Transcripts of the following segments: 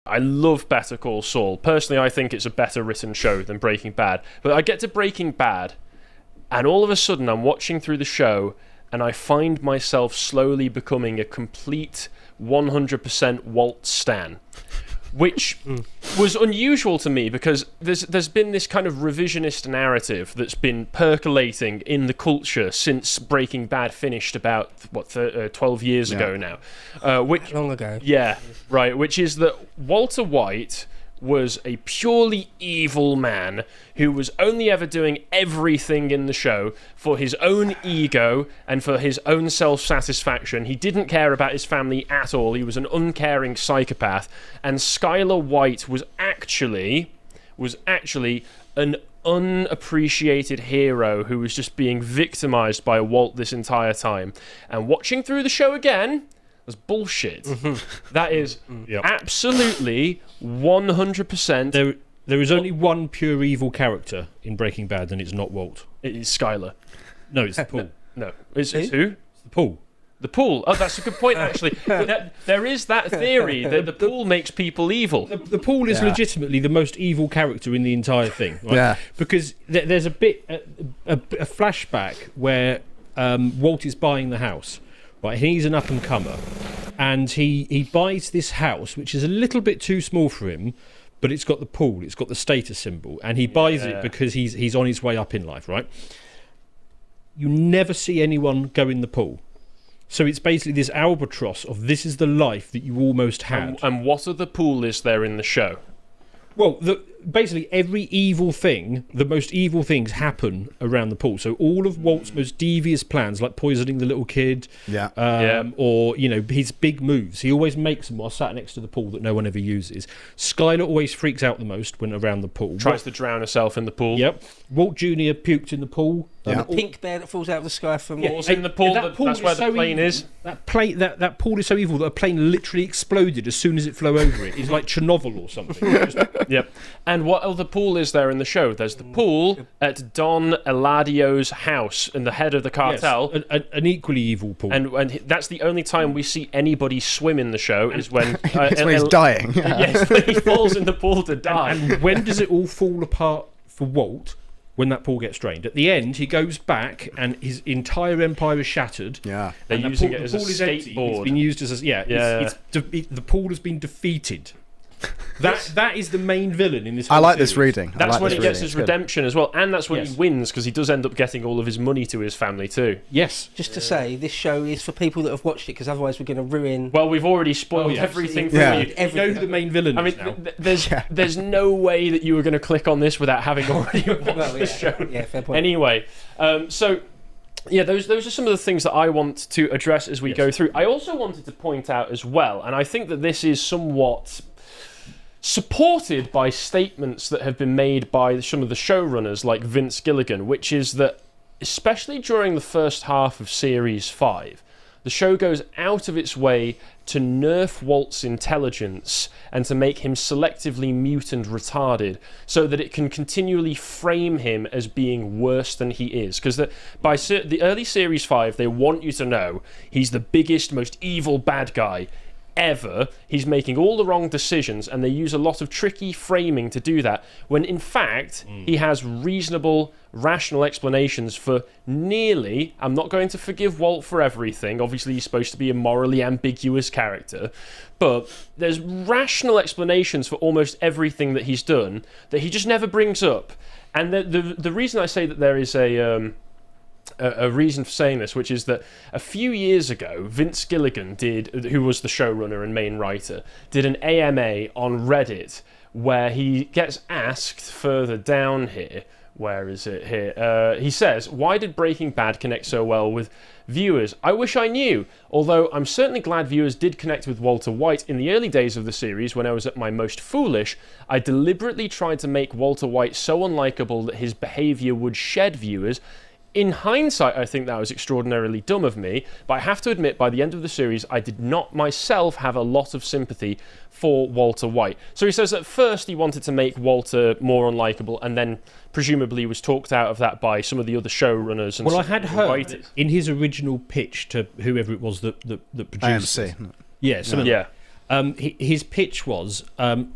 I love Better Call Saul. Personally, I think it's a better written show than Breaking Bad. But I get to Breaking Bad, and all of a sudden I'm watching through the show, and I find myself slowly becoming a complete 100% Walt stan. Which was unusual to me because there's been this kind of revisionist narrative that's been percolating in the culture since Breaking Bad finished about 12 years ago now. Long ago. Yeah, right. Which is that Walter White was a purely evil man who was only ever doing everything in the show for his own ego and for his own self-satisfaction. He didn't care about his family at all. He was an uncaring psychopath. And Skylar White was actually an unappreciated hero who was just being victimized by Walt this entire time. And watching through the show again was bullshit. That is absolutely 100%. There is only one pure evil character in Breaking Bad, and it's not Walt. It is Skylar. No, it's the Paul. No, it's who? It's the Paul. The pool. Oh, that's a good point, actually. There is that theory that the pool makes people evil. The Paul is legitimately the most evil character in the entire thing. Right? Yeah. Because there's a flashback where Walt is buying the house. Right, he's an up-and-comer, and he buys this house, which is a little bit too small for him, but it's got the pool, it's got the status symbol, and he buys it because he's on his way up in life, right? You never see anyone go in the pool. So it's basically this albatross of this is the life that you almost had. And what other pool is there in the show? Well, basically every evil thing, the most evil things happen around the pool. So all of Walt's most devious plans, like poisoning the little kid, or his big moves, he always makes them while sat next to the pool that no one ever uses. Skylar always freaks out the most when around the pool. Tries to drown herself in the pool. Yep. Walt Jr. puked in the pool. The pink bear that falls out of the sky from Falls in the pool. That's where the plane is. That pool is so evil that a plane literally exploded as soon as it flew over it. It's like Chernobyl or something. Yep. And what other pool is there in the show? There's the pool at Don Eladio's house in the head of the cartel. Yes, an equally evil pool. And that's the only time we see anybody swim in the show is when... it's when he's dying. Yes, when he falls in the pool to die. And when does it all fall apart for Walt? When that pool gets drained. At the end, he goes back and his entire empire is shattered. Yeah. They're using it as a skateboard. It's been used as the pool has been defeated. That is the main villain in this whole I like series. this reading. That's when he gets his redemption as well, and that's when he wins, because he does end up getting all of his money to his family too. Yes. Just to say, this show is for people that have watched it, because otherwise we're going to ruin... Well, we've already spoiled everything for you. You know who the main villain is now. There's no way that you were going to click on this without having already watched the show. Yeah, fair point. Anyway, so... Yeah, those are some of the things that I want to address as we go through. I also wanted to point out as well, and I think that this is somewhat supported by statements that have been made by some of the showrunners like Vince Gilligan, which is that, especially during the first half of Series 5, the show goes out of its way to nerf Walt's intelligence and to make him selectively mute and retarded so that it can continually frame him as being worse than he is. Because by the early Series 5, they want you to know he's the biggest, most evil bad guy ever. He's making all the wrong decisions, and they use a lot of tricky framing to do that, when in fact he has reasonable, rational explanations for nearly... I'm not going to forgive Walt for everything. Obviously he's supposed to be a morally ambiguous character, but there's rational explanations for almost everything that he's done that he just never brings up. And the reason I say that there is a reason for saying this, which is that a few years ago, Vince Gilligan who was the showrunner and main writer, did an AMA on Reddit where he gets asked further down here, where is it here? He says, "Why did Breaking Bad connect so well with viewers? I wish I knew. Although I'm certainly glad viewers did connect with Walter White in the early days of the series when I was at my most foolish. I deliberately tried to make Walter White so unlikable that his behaviour would shed viewers. In hindsight, I think that was extraordinarily dumb of me, but I have to admit, by the end of the series, I did not myself have a lot of sympathy for Walter White." So he says at first he wanted to make Walter more unlikable, and then presumably was talked out of that by some of the other showrunners. And I had heard in his original pitch to whoever it was that produced AMC. it. Yeah, His pitch was,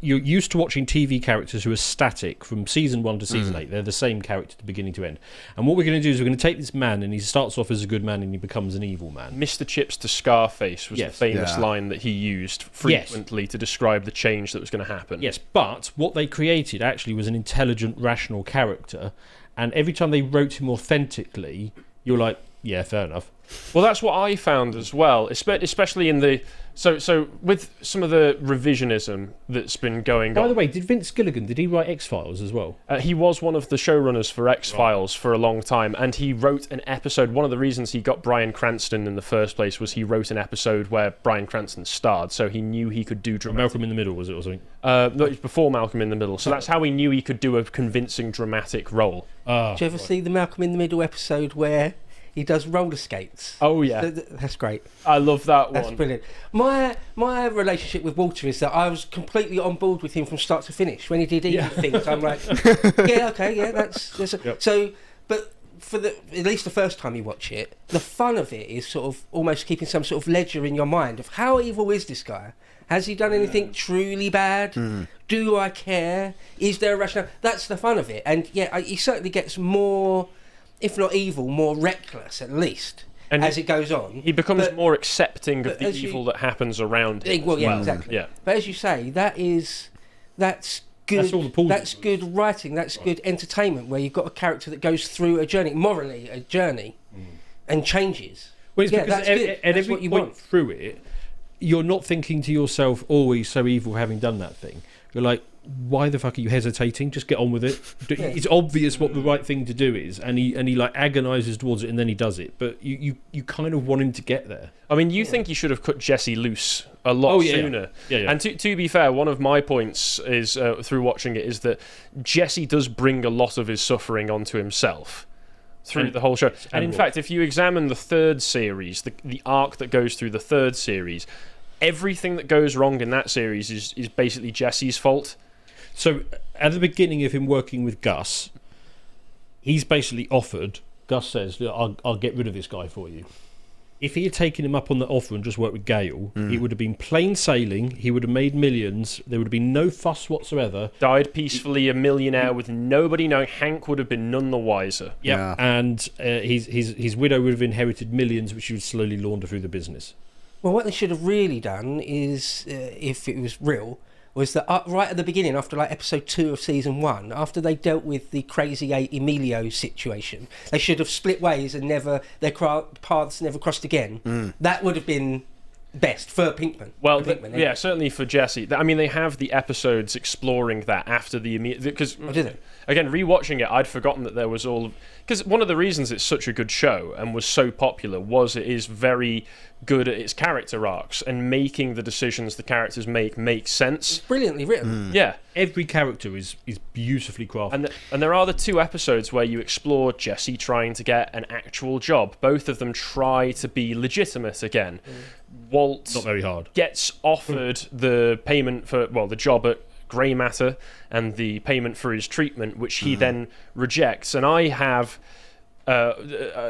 you're used to watching TV characters who are static from season 1 to season 8. They're the same character to beginning to end. And what we're going to do is we're going to take this man, and he starts off as a good man and he becomes an evil man. Mr. Chips to Scarface was the famous line that he used frequently to describe the change that was going to happen. Yes, but what they created actually was an intelligent, rational character, and every time they wrote him authentically, you're like, yeah, fair enough. Well, that's what I found as well, especially in the... So with some of the revisionism that's been going on... By the way, did Vince Gilligan, did he write X-Files as well? He was one of the showrunners for X-Files for a long time, and he wrote an episode... One of the reasons he got Bryan Cranston in the first place was he wrote an episode where Bryan Cranston starred, so he knew he could do dramatic... Malcolm in the Middle, was it, or something? No, it was before Malcolm in the Middle, so that's how he knew he could do a convincing dramatic role. Did you ever see the Malcolm in the Middle episode where he does roller skates? Oh, yeah. That's great. I love that one. That's brilliant. My relationship with Walter is that I was completely on board with him from start to finish. When he did evil things, I'm like, yeah, okay, yeah, that's Yep. So, but for at least the first time you watch it, the fun of it is sort of almost keeping some sort of ledger in your mind of how evil is this guy? Has he done anything truly bad? Do I care? Is there a rationale? That's the fun of it. And yeah, he certainly gets more, if not evil, more reckless at least, and as it goes on. He becomes more accepting of the evil that happens around him. Well, yeah, exactly. Yeah. But as you say, that's good. That's all the pull. That's good writing. That's good entertainment where you've got a character that goes through a journey, morally a journey, and changes. Well, it's because that's good. at That's every what you point want. through it, you're not thinking to yourself, "Oh, he's so evil having done that thing." You're like, "Why the fuck are you hesitating? Just get on with it." It's obvious what the right thing to do is, and he like agonises towards it, and then he does it. But you kind of want him to get there. I mean, you think you should have cut Jesse loose a lot sooner. Yeah. And to be fair, one of my points is through watching it is that Jesse does bring a lot of his suffering onto himself through the whole show. And in fact, if you examine the third series, the arc that goes through the third series, everything that goes wrong in that series is basically Jesse's fault. So at the beginning of him working with Gus, he's basically offered. Gus says, I'll get rid of this guy for you. If he had taken him up on the offer and just worked with Gale, it would have been plain sailing. He would have made millions. There would have been no fuss whatsoever. Died peacefully, a millionaire with nobody knowing. Hank would have been none the wiser. Yeah. And his widow would have inherited millions, which he would slowly launder through the business. Well, what they should have really done is, if it was real, was that right at the beginning, after like episode 2 of season 1, after they dealt with the Crazy 8 Emilio situation, they should have split ways and their paths never crossed again. That would have been best for Pinkman. Well, Pinkman, yeah, certainly for Jesse. I mean, they have the episodes exploring that after the because again, rewatching it, I'd forgotten that there was all because one of the reasons it's such a good show and was so popular was it is very good at its character arcs and making the decisions the characters make sense. It's brilliantly written. Yeah, every character is beautifully crafted. And there are the 2 episodes where you explore Jesse trying to get an actual job. Both of them try to be legitimate again. Walt not very hard gets offered the payment for the job at Grey Matter and the payment for his treatment, which he then rejects. And I have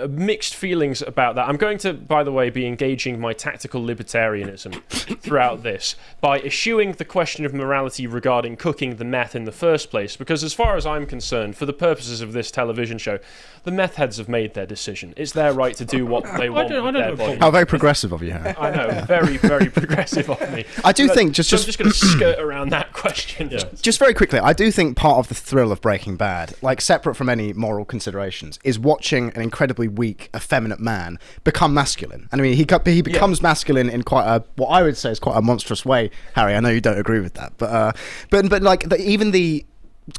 mixed feelings about that. I'm going to, by the way, be engaging my tactical libertarianism throughout this by eschewing the question of morality regarding cooking the meth in the first place, because as far as I'm concerned, for the purposes of this television show, the meth heads have made their decision. It's their right to do what they want with their body. How very progressive of you, Harry. I know, very, very progressive of me. I do think, I'm just going to skirt around that question. Yeah. Just very quickly, I do think part of the thrill of Breaking Bad, like separate from any moral considerations, is watching an incredibly weak, effeminate man become masculine. And I mean, he becomes masculine in quite what I would say is quite a monstrous way. Harry, I know you don't agree with that, but like even the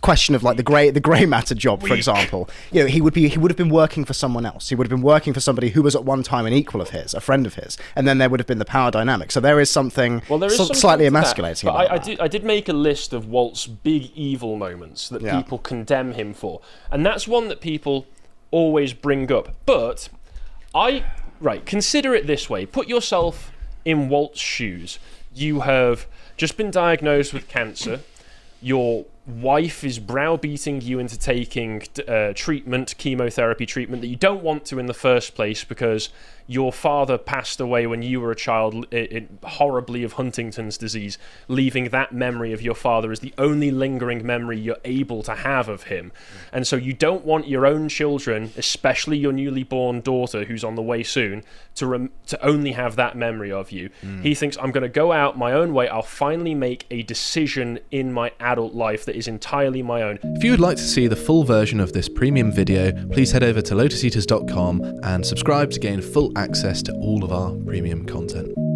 question of like the grey matter job, for example, you know, he would have been working for someone else. He would have been working for somebody who was at one time an equal of his, a friend of his, and then there would have been the power dynamic. So there is something slightly emasculating about that. I did make a list of Walt's big evil moments that people condemn him for, and that's one that people always bring up. But consider it this way: put yourself in Walt's shoes. You have just been diagnosed with cancer. You're wife is browbeating you into taking chemotherapy treatment that you don't want to in the first place because your father passed away when you were a child horribly of Huntington's disease, leaving that memory of your father as the only lingering memory you're able to have of him. And so you don't want your own children, especially your newly born daughter who's on the way soon, to only have that memory of you. He thinks, I'm going to go out my own way. I'll finally make a decision in my adult life that is entirely my own. If you would like to see the full version of this premium video, please head over to lotuseaters.com and subscribe to gain full access to all of our premium content.